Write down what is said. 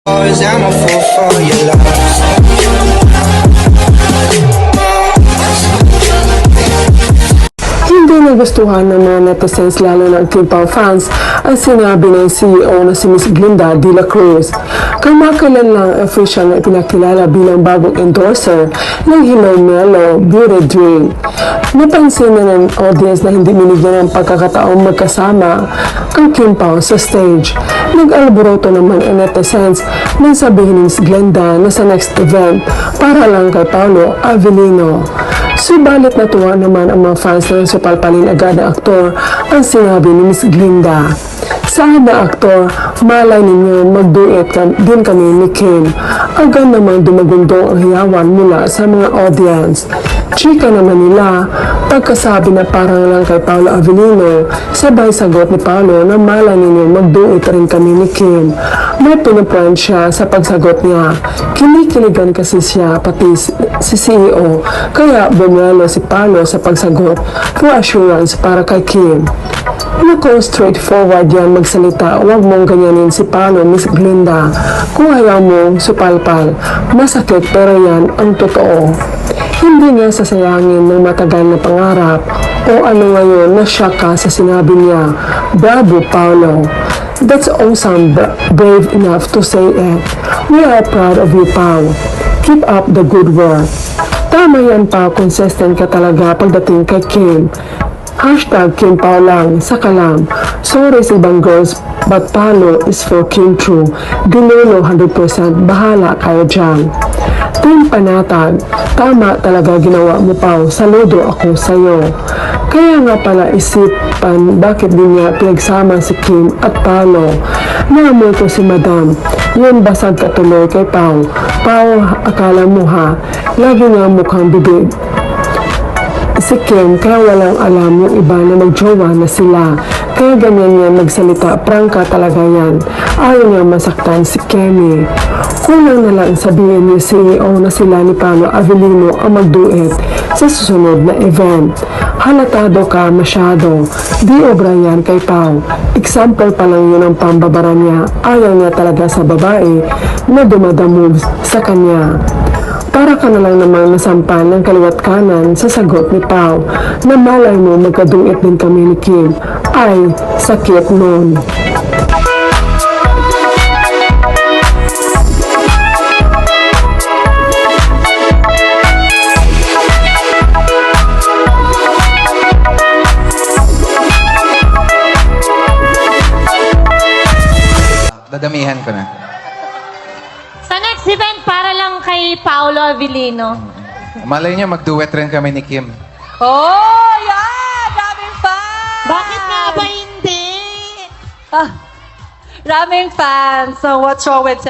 Cause I'm a fool for your love. Hindi nagustuhan ng mga netizens lalo ng Kim Pao fans ang sinabi ng CEO na si Miss Glinda de la Cruz. Kamakailan lang official na ipinakilala bilang bagong endorser ng Hello Melo Beauty Drink. Napansin na ng audience na hindi binigyan ng pagkakataong magkasama ang Kim Pao sa stage. Nag-alboroto naman ang netizens nang sabihin ni Miss Glinda na sa next event para lang kay Paolo Avellino. Subalit natuwa naman ang mga fans na supalpalin agad ng aktor ang sinabi ni Miss Glinda. Sabi na aktor, malay ninyo mag-duet din kami ni Kim. Agad naman dumagundong ang hiyawan mula sa mga audience. Chika naman nila, pagkasabi na parang lang kay Paolo Avellino, sabay sagot ni Paolo na malay ninyo mag-duet rin kami ni Kim. May pinupuan siya sa pagsagot niya. Kinikiligan kasi siya pati si CEO, kaya bumelo si Paolo sa pagsagot for assurance para kay Kim. Nako, straightforward yan magsalita. Huwag mong ganyanin si Paolo, Miss Glinda. Kung ayaw mong supalpal, masakit pero yan ang totoo. Hindi niya sasayangin ng matagal na pangarap o ano ngayon na siya ka sa sinabi niya. Bravo, Paolo. That's awesome, brave enough to say it. We are proud of you, Pao. Keep up the good work. Tama yan, Pao. Consistent ka talaga pagdating kay Kim. Hashtag Kim Pao lang, saka lang. Sorry sa ibang girls, but Paolo is for Kim True. Dinolo 100%, bahala kayo dyan. Team Panatag, tama talaga ginawa mo, Pao. Saludo ako sa'yo. Kaya nga pala isipan bakit din niya pinagsama si Kim at Paolo. Naamoy ko si Madam. Yun basag katuloy kay Pao. Pao, akala mo ha, lagi nga mukhang bibig si Kim, kaya walang alam yung iba na magjowa na sila. Kaya ganyan niya magsalita, prangka talaga yan. Ayaw niya masaktan si Kemi. Kulang na lang sabihin ni CEO na sila ni Paolo Avellino ang magduet sa susunod na event. Halatado ka masyado. Di obra yan kay Pao. Example pa lang yun ang pambabara niya. Ayaw niya talaga sa babae na dumadamove sa kanya. Para ka na lang namang nasampan ng kaliwat kanan sa sagot ni Pao na malay mo magkaduet din kami ni Kim. Ay, sakit nun. Dadamihan ko na. Sa next event, para lang kay Paolo Avellino. Malay niyo, mag-duet rin kami ni Kim. Oh, yeah! Daming fans! Bakit nga ba hindi? Daming fans. So, what's wrong with